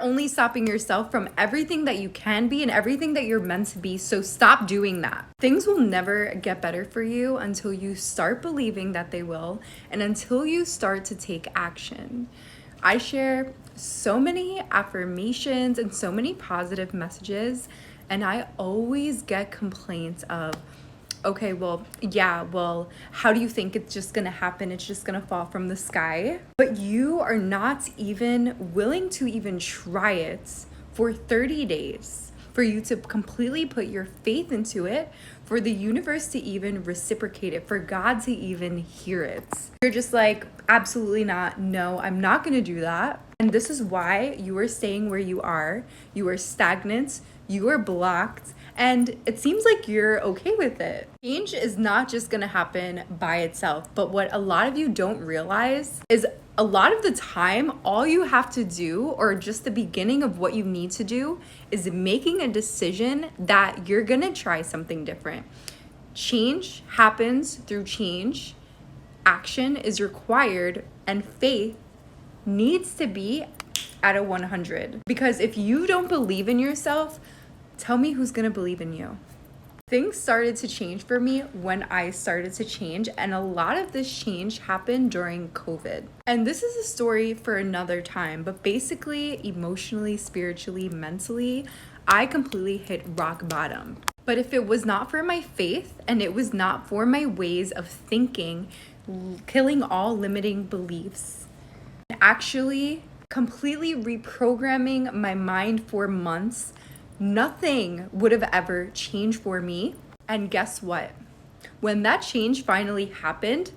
only stopping yourself from everything that you can be and everything that you're meant to be. So stop doing that. Things will never get better for you until you start believing that they will and until you start to take action. I share so many affirmations and so many positive messages, and I always get complaints of, okay, well, how do you think it's just gonna happen? It's just gonna fall from the sky. But you are not even willing to even try it for 30 days, for you to completely put your faith into it, for the universe to even reciprocate it, for God to even hear it. You're just like, absolutely not. No, I'm not gonna do that. And this is why you are staying where you are. You are stagnant, you are blocked, and it seems like you're okay with it. Change is not just gonna happen by itself, but what a lot of you don't realize is a lot of the time, all you have to do, or just the beginning of what you need to do, is making a decision that you're gonna try something different. Change happens through change. Action is required, and faith needs to be at a 100. Because if you don't believe in yourself, tell me who's gonna believe in you. Things started to change for me when I started to change, and a lot of this change happened during COVID. And this is a story for another time, but basically, emotionally, spiritually, mentally, I completely hit rock bottom. But if it was not for my faith and it was not for my ways of thinking, killing all limiting beliefs, actually completely reprogramming my mind for months, nothing would have ever changed for me. And guess what? When that change finally happened,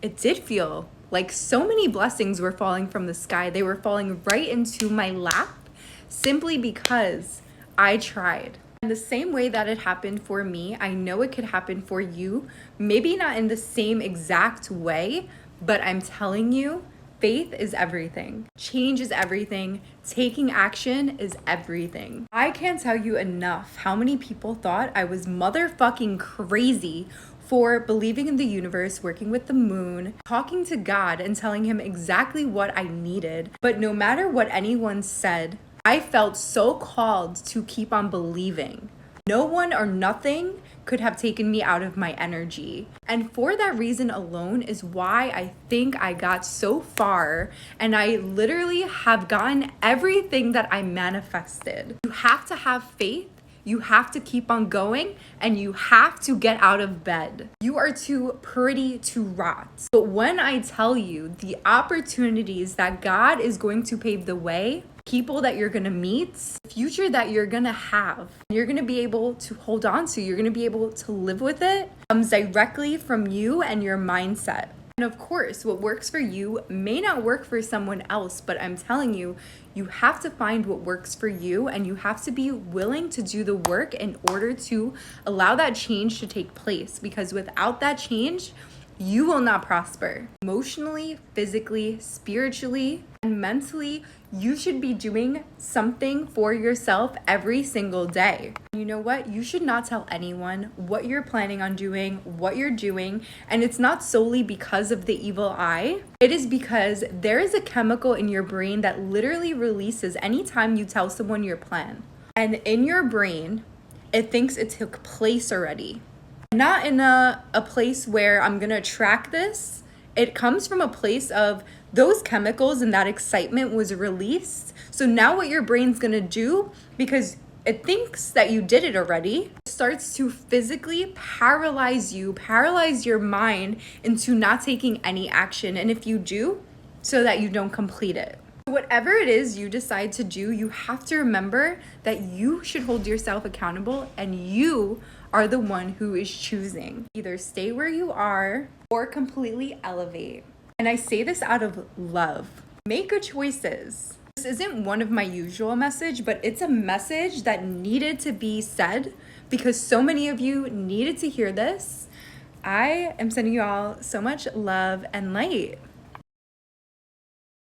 it did feel like so many blessings were falling from the sky. They were falling right into my lap simply because I tried. And the same way that it happened for me, I know it could happen for you. Maybe not in the same exact way, but I'm telling you, faith is everything. Change is everything. Taking action is everything. I can't tell you enough how many people thought I was motherfucking crazy for believing in the universe, working with the moon, talking to God and telling him exactly what I needed. But no matter what anyone said, I felt so called to keep on believing. No one or nothing could have taken me out of my energy. And for that reason alone is why I think I got so far, and I literally have gotten everything that I manifested. You have to have faith, you have to keep on going, and you have to get out of bed. You are too pretty to rot. But when I tell you the opportunities that God is going to pave the way, people that you're gonna meet, future that you're gonna have, you're gonna be able to hold on to, you're gonna be able to live with it, comes directly from you and your mindset. And of course, what works for you may not work for someone else, but I'm telling you, you have to find what works for you, and you have to be willing to do the work in order to allow that change to take place, because without that change, you will not prosper. Emotionally, physically, spiritually, and mentally, you should be doing something for yourself every single day. You know what? You should not tell anyone what you're planning on doing, what you're doing, and it's not solely because of the evil eye. It is because there is a chemical in your brain that literally releases anytime you tell someone your plan. And in your brain, it thinks it took place already. Not in a place where I'm gonna track this. It comes from a place of those chemicals and that excitement was released. So now what your brain's gonna do, because it thinks that you did it already, it starts to physically paralyze you, paralyze your mind into not taking any action. And if you do, so that you don't complete it. Whatever it is you decide to do, you have to remember that you should hold yourself accountable, and you are the one who is choosing. Either stay where you are or completely elevate. And I say this out of love. Make good choices. This isn't one of my usual message, but it's a message that needed to be said because so many of you needed to hear this. I am sending you all so much love and light.